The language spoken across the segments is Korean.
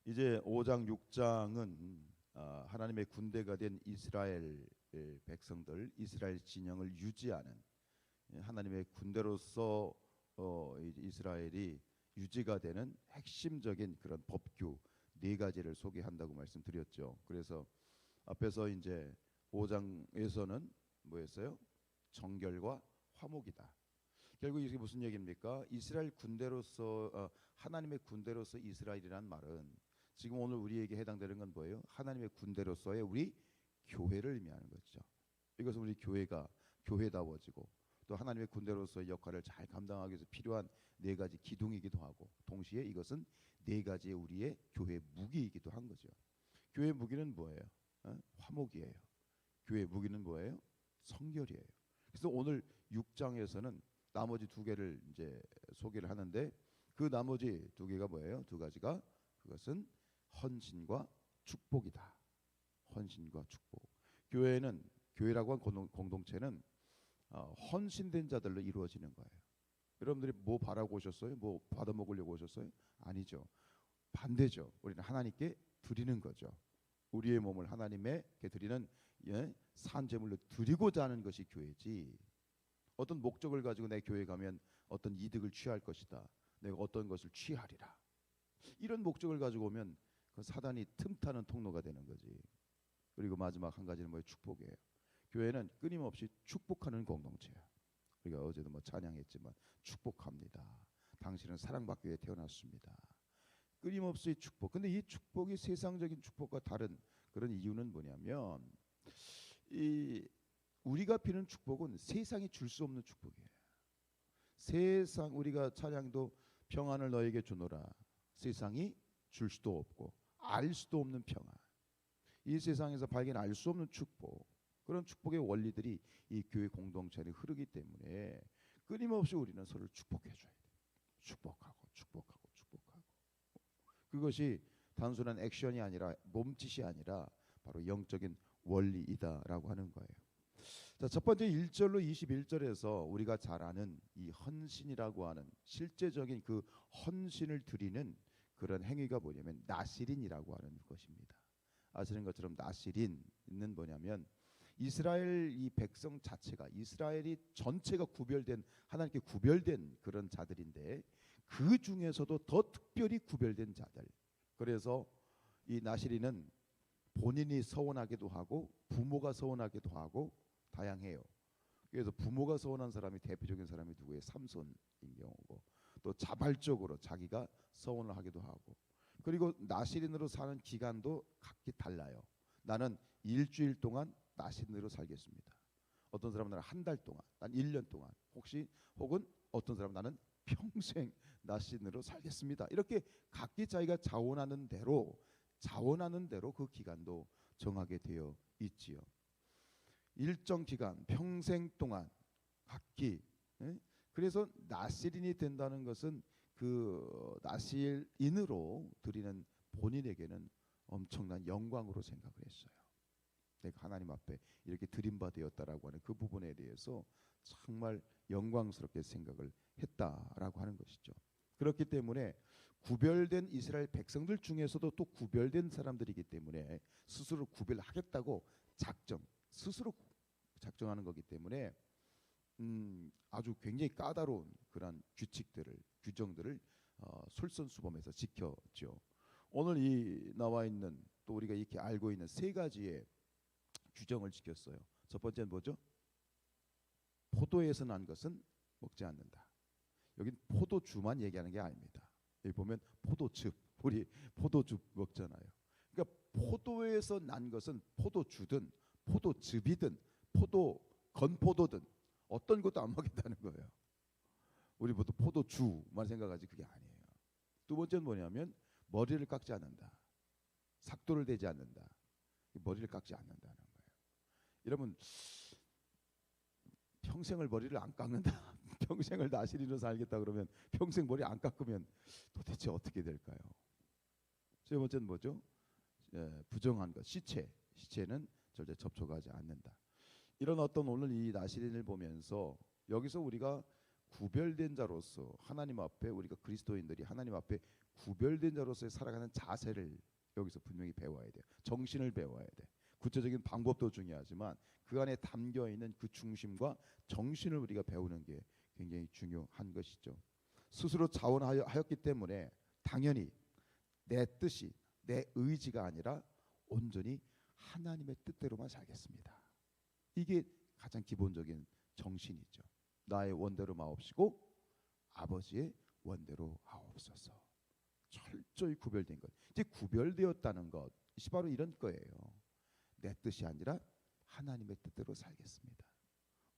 이제 5장 6장은 하나님의 군대가 된 이스라엘 백성들, 이스라엘 진영을 유지하는 하나님의 군대로서 이스라엘이 유지가 되는 핵심적인 그런 법규 네 가지를 소개한다고 말씀드렸죠. 그래서 앞에서 이제 5장에서는 뭐였어요? 정결과 화목이다. 결국 이게 무슨 얘기입니까? 이스라엘 군대로서 하나님의 군대로서 이스라엘이란 말은 지금 오늘 우리에게 해당되는 건 뭐예요? 하나님의 군대로서의 우리 교회를 의미하는 거죠. 이것은 우리 교회가 교회다워지고 또 하나님의 군대로서의 역할을 잘 감당하기 위해서 필요한 네 가지 기둥이기도 하고 동시에 이것은 네 가지의 우리의 교회 무기이기도 한 거죠. 교회 무기는 뭐예요? 화목이에요. 교회 무기는 뭐예요? 성결이에요. 그래서 오늘 6장에서는 나머지 두 개를 이제 소개를 하는데 그 나머지 두 개가 뭐예요? 두 가지가 그것은 헌신과 축복이다. 헌신과 축복. 교회는 교회라고 한 공동체는 헌신된 자들로 이루어지는 거예요. 여러분들이 뭐 바라고 오셨어요? 뭐 받아 먹으려고 오셨어요? 아니죠. 반대죠. 우리는 하나님께 드리는 거죠. 우리의 몸을 하나님께 드리는 산제물로 드리고자 하는 것이 교회지. 어떤 목적을 가지고 내 교회 가면 어떤 이득을 취할 것이다. 내가 어떤 것을 취하리라. 이런 목적을 가지고 오면 그 사단이 틈타는 통로가 되는 거지. 그리고 마지막 한 가지는 뭐예요? 축복이에요. 교회는 끊임없이 축복하는 공동체야. 우리가 어제도 뭐 찬양했지만 축복합니다. 당신은 사랑받기 위해 태어났습니다. 끊임없이 축복. 근데 이 축복이 세상적인 축복과 다른 그런 이유는 뭐냐면 우리가 비는 축복은 세상이 줄 수 없는 축복이에요. 세상 우리가 찬양도 평안을 너에게 주노라. 세상이 줄 수도 없고 알 수도 없는 평안. 이 세상에서 발견할 수 없는 축복. 그런 축복의 원리들이 이 교회 공동체에 흐르기 때문에 끊임없이 우리는 서로를 축복해 줘야 돼요. 축복하고 축복하고 축복하고. 그것이 단순한 액션이 아니라 몸짓이 아니라 바로 영적인 원리이다라고 하는 거예요. 자, 첫 번째 1절로 21절에서 우리가 잘 아는 이 헌신이라고 하는 실제적인 그 헌신을 드리는 그런 행위가 뭐냐면 나실인이라고 하는 것입니다. 아시는 것처럼 나실인은 뭐냐면 이스라엘 이 백성 자체가 이스라엘이 전체가 구별된 하나님께 구별된 그런 자들인데 그 중에서도 더 특별히 구별된 자들. 그래서 이 나실인은 본인이 서원하기도 하고 부모가 서원하기도 하고 다양해요. 그래서 부모가 서원한 사람이 대표적인 사람이 누구예요? 삼손인 경우고 또 자발적으로 자기가 서원을 하기도 하고 그리고 나실인으로 사는 기간도 각기 달라요. 나는 일주일 동안 나실인으로 살겠습니다. 어떤 사람은 나는 한 달 동안, 난 1년 동안, 혹은 어떤 사람은 나는 평생 나실인으로 살겠습니다. 이렇게 각기 자기가 자원하는 대로 그 기간도 정하게 되어 있지요. 일정 기간, 평생 동안 각기. 그래서 나실인이 된다는 것은 그 나실인으로 드리는 본인에게는 엄청난 영광으로 생각을 했어요. 내가 하나님 앞에 이렇게 드림받았다라고 하는 그 부분에 대해서 정말 영광스럽게 생각을 했다라고 하는 것이죠. 그렇기 때문에 구별된 이스라엘 백성들 중에서도 또 구별된 사람들이기 때문에 스스로 구별하겠다고 스스로 작정하는 거기 때문에 아주 굉장히 까다로운 그런 규정들을 솔선수범해서 지켰죠. 오늘 이 나와 있는 또 우리가 이렇게 알고 있는 세 가지의 규정을 지켰어요. 첫 번째는 뭐죠? 포도에서 난 것은 먹지 않는다. 여긴 포도주만 얘기하는 게 아닙니다. 여기 보면 포도즙, 우리 포도즙 먹잖아요. 그러니까 포도에서 난 것은 포도주든 포도즙이든 건포도든 어떤 것도 안 먹겠다는 거예요. 우리 보통 포도주만 생각하지 그게 아니에요. 두 번째는 뭐냐면 머리를 깎지 않는다. 삭도를 대지 않는다. 머리를 깎지 않는다는 거예요. 여러분 평생을 머리를 안 깎는다. 평생을 나실인으로 살겠다 그러면 평생 머리 안 깎으면 도대체 어떻게 될까요? 세 번째는 뭐죠? 부정한 것, 시체는 절대 접촉하지 않는다. 이런 어떤 오늘 이 나실인을 보면서 여기서 우리가 구별된 자로서 하나님 앞에 우리가 그리스도인들이 하나님 앞에 구별된 자로서의 살아가는 자세를 여기서 분명히 배워야 돼요. 정신을 배워야 돼. 구체적인 방법도 중요하지만 그 안에 담겨 있는 그 중심과 정신을 우리가 배우는 게 굉장히 중요한 것이죠. 스스로 자원하였기 때문에 당연히 내 뜻이 내 의지가 아니라 온전히 하나님의 뜻대로만 살겠습니다. 이게 가장 기본적인 정신이죠. 나의 원대로 마옵시고 아버지의 원대로 하옵소서. 철저히 구별된 것. 이제 구별되었다는 것. 이것이 바로 이런 거예요. 내 뜻이 아니라 하나님의 뜻대로 살겠습니다.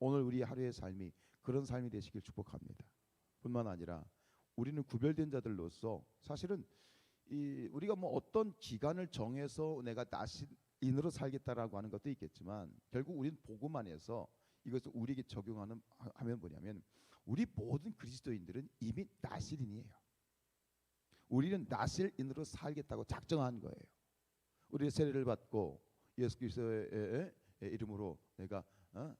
오늘 우리 하루의 삶이 그런 삶이 되시길 축복합니다. 뿐만 아니라 우리는 구별된 자들로서 사실은 우리가 뭐 어떤 기간을 정해서 내가 나신인으로 살겠다라고 하는 것도 있겠지만 결국 우리는 복음 안에서 이것을 우리에게 적용하면 뭐냐면 우리 모든 그리스도인들은 이미 나실인이에요. 우리는 나실인으로 살겠다고 작정한 거예요. 우리의 세례를 받고 예수 그리스도의 이름으로 내가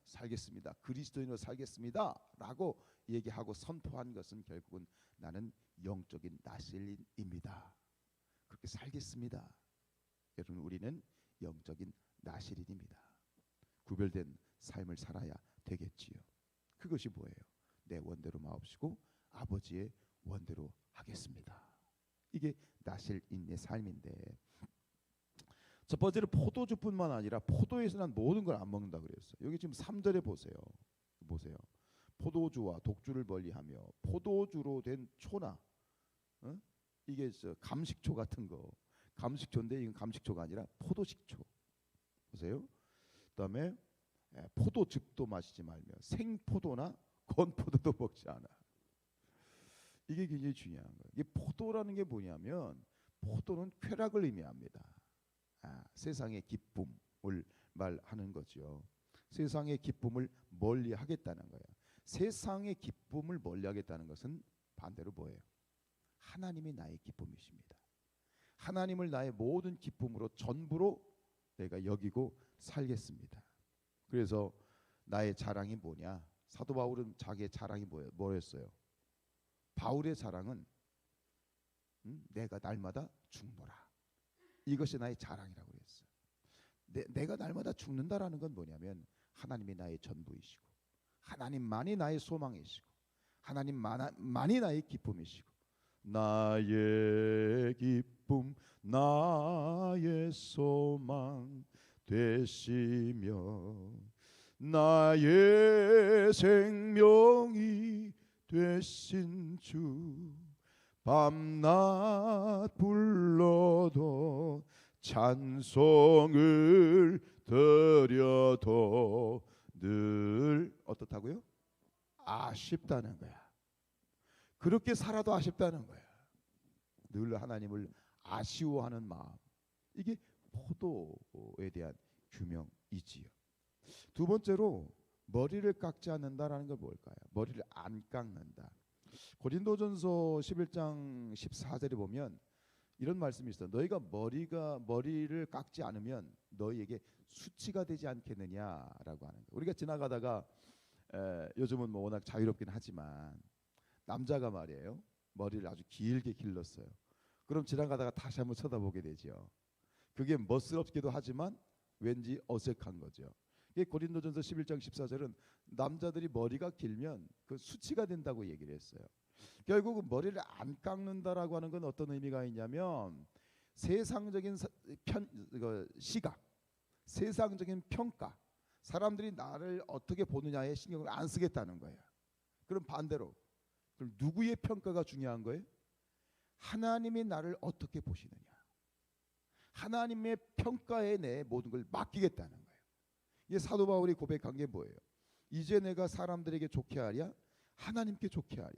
살겠습니다. 그리스도인으로 살겠습니다 라고 얘기하고 선포한 것은 결국은 나는 영적인 나실인입니다. 그렇게 살겠습니다. 여러분 우리는 영적인 나실인입니다. 구별된 삶을 살아야 되겠지요. 그것이 뭐예요? 내 원대로 마옵시고 아버지의 원대로 하겠습니다. 이게 나실인의 삶인데 첫 번째로 포도주뿐만 아니라 포도에서 난 모든 걸 안 먹는다 그랬어요. 여기 지금 3절에 보세요. 포도주와 독주를 멀리하며 포도주로 된 초나 이게 감식초 같은 거 감식초인데 이건 감식초가 아니라 포도식초 보세요. 그다음에 포도즙도 마시지 말며 생포도나 건포도도 먹지 않아. 이게 굉장히 중요한 거예요. 이게 포도라는 게 뭐냐면 포도는 쾌락을 의미합니다. 세상의 기쁨을 말하는 거죠. 세상의 기쁨을 멀리하겠다는 거예요. 세상의 기쁨을 멀리하겠다는 것은 반대로 뭐예요? 하나님이 나의 기쁨이십니다. 하나님을 나의 모든 기쁨으로 전부로 내가 여기고 살겠습니다. 그래서 나의 자랑이 뭐냐? 사도 바울은 자기의 자랑이 뭐였어요? 바울의 자랑은 내가 날마다 죽노라. 이것이 나의 자랑이라고 했어요. 내가 날마다 죽는다라는 건 뭐냐면 하나님이 나의 전부이시고 하나님만이 나의 소망이시고 하나님만이 나의 기쁨이시고 나의 기쁨 나의 소망 되시며 나의 생명이 되신 주 밤낮 불러도 찬송을 드려도 늘 어떻다고요? 아쉽다는 거야. 그렇게 살아도 아쉽다는 거야. 늘 하나님을 아쉬워하는 마음. 이게 포도에 대한 규명이지요. 두 번째로 머리를 깎지 않는다라는 건 뭘까요? 머리를 안 깎는다. 고린도전서 11장 14절에 보면 이런 말씀이 있어요. 너희가 머리를 깎지 않으면 너희에게 수치가 되지 않겠느냐라고 하는 거예요. 우리가 지나가다가 요즘은 뭐 워낙 자유롭긴 하지만 남자가 말이에요. 머리를 아주 길게 길렀어요. 그럼 지나가다가 다시 한번 쳐다보게 되죠. 그게 멋스럽기도 하지만 왠지 어색한 거죠. 이게 고린도전서 11장 14절은 남자들이 머리가 길면 그 수치가 된다고 얘기를 했어요. 결국은 머리를 안 깎는다라고 하는 건 어떤 의미가 있냐면 세상적인 시각, 세상적인 평가, 사람들이 나를 어떻게 보느냐에 신경을 안 쓰겠다는 거예요. 그럼 반대로 그럼 누구의 평가가 중요한 거예요? 하나님이 나를 어떻게 보시느냐. 하나님의 평가에 내 모든 걸 맡기겠다는 거예요. 이게 사도 바울이 고백한 게 뭐예요? 이제 내가 사람들에게 좋게 하랴 하나님께 좋게 하랴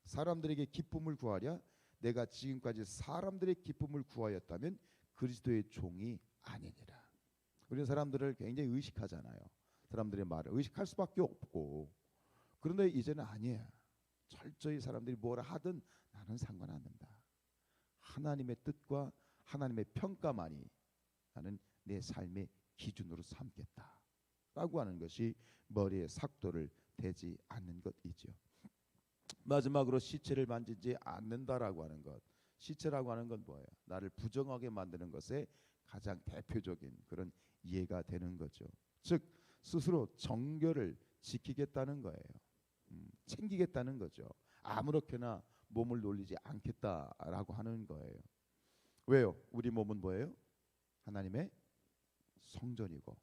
사람들에게 기쁨을 구하랴 내가 지금까지 사람들의 기쁨을 구하였다면 그리스도의 종이 아니니라. 우리는 사람들을 굉장히 의식하잖아요. 사람들의 말을 의식할 수밖에 없고 그런데 이제는 아니에요. 철저히 사람들이 뭐라 하든 나는 상관 안 된다. 하나님의 뜻과 하나님의 평가만이 나는 내 삶의 기준으로 삼겠다 라고 하는 것이 머리에 삭도를 대지 않는 것이죠. 마지막으로 시체를 만지지 않는다라고 하는 것. 시체라고 하는 건 뭐예요? 나를 부정하게 만드는 것에 가장 대표적인 그런 이해가 되는 거죠. 즉 스스로 정결을 지키겠다는 거예요. 챙기겠다는 거죠. 아무렇게나 몸을 놀리지 않겠다라고 하는 거예요. 왜요? 우리 몸은 뭐예요? 하나님의 성전이고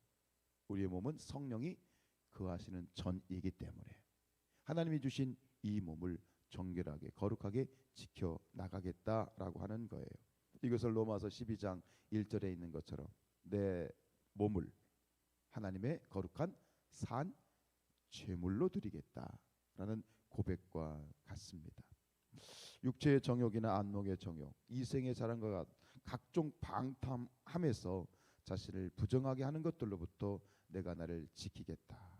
우리의 몸은 성령이 거하시는 전이기 때문에 하나님이 주신 이 몸을 정결하게 거룩하게 지켜 나가겠다라고 하는 거예요. 이것을 로마서 12장 1절에 있는 것처럼 내 몸을 하나님의 거룩한 산 제물로 드리겠다라는 고백과 같습니다. 육체의 정욕이나 안목의 정욕, 이생의 자랑과 각종 방탕함에서 자신을 부정하게 하는 것들로부터 내가 나를 지키겠다.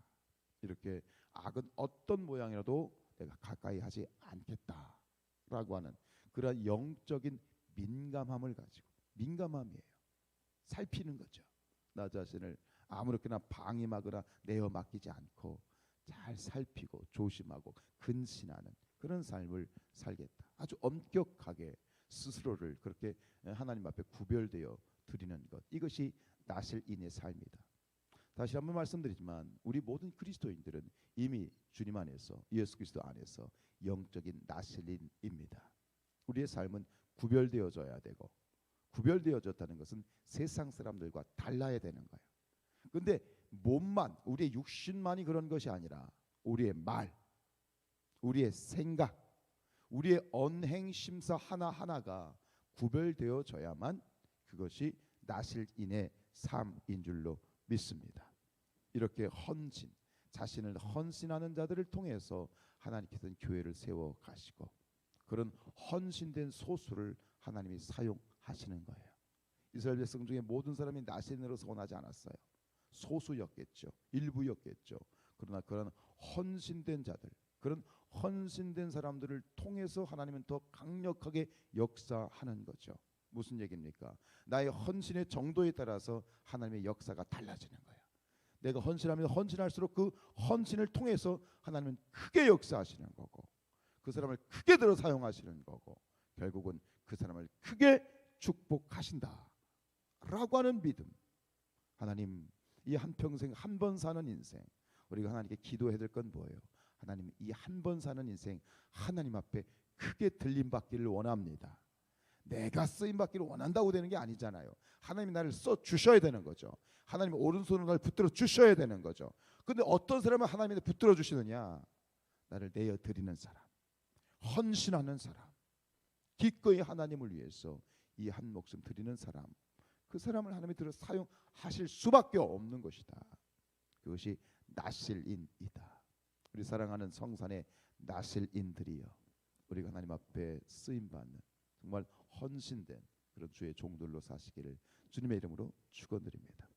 이렇게 악은 어떤 모양이라도 내가 가까이 하지 않겠다라고 하는 그런 영적인 민감함을 가지고 민감함이에요. 살피는 거죠. 나 자신을 아무렇게나 방임하거나 내어 맡기지 않고 잘 살피고 조심하고 근신하는 그런 삶을 살겠다. 아주 엄격하게 스스로를 그렇게 하나님 앞에 구별되어 드리는 것. 이것이 나실인의 삶이다. 다시 한번 말씀드리지만 우리 모든 그리스도인들은 이미 주님 안에서 예수 그리스도 안에서 영적인 나실인입니다. 우리의 삶은 구별되어져야 되고 구별되어졌다는 것은 세상 사람들과 달라야 되는 거예요. 근데 몸만 우리의 육신만이 그런 것이 아니라 우리의 말, 우리의 생각, 우리의 언행 심사 하나하나가 구별되어져야만 그것이 나실인의 삶인 줄로 믿습니다. 이렇게 헌신, 자신을 헌신하는 자들을 통해서 하나님께서는 교회를 세워 가시고 그런 헌신된 소수를 하나님이 사용하시는 거예요. 이스라엘 백성 중에 모든 사람이 나실인으로 서원하지 않았어요. 소수였겠죠. 일부였겠죠. 그러나 그런 헌신된 자들, 그런 헌신된 사람들을 통해서 하나님은 더 강력하게 역사하는 거죠. 무슨 얘기입니까? 나의 헌신의 정도에 따라서 하나님의 역사가 달라지는 거예요. 내가 헌신하면 헌신할수록 그 헌신을 통해서 하나님은 크게 역사하시는 거고 그 사람을 크게 들어 사용하시는 거고 결국은 그 사람을 크게 축복하신다 라고 하는 믿음. 하나님, 이 한평생 한 번 사는 인생 우리가 하나님께 기도해야 될 건 뭐예요? 하나님, 이 한 번 사는 인생 하나님 앞에 크게 들림받기를 원합니다. 내가 쓰임받기를 원한다고 되는 게 아니잖아요. 하나님이 나를 써주셔야 되는 거죠. 하나님이 오른손으로 나를 붙들어 주셔야 되는 거죠. 근데 어떤 사람은 하나님이 붙들어 주시느냐? 나를 내어드리는 사람, 헌신하는 사람, 기꺼이 하나님을 위해서 이 한 목숨 드리는 사람, 그 사람을 하나님이 들어 사용하실 수밖에 없는 것이다. 그것이 나실인이다. 우리 사랑하는 성산의 나실인들이여, 우리가 하나님 앞에 쓰임받는 정말 헌신된 그런 주의 종들로 사시기를 주님의 이름으로 축원드립니다.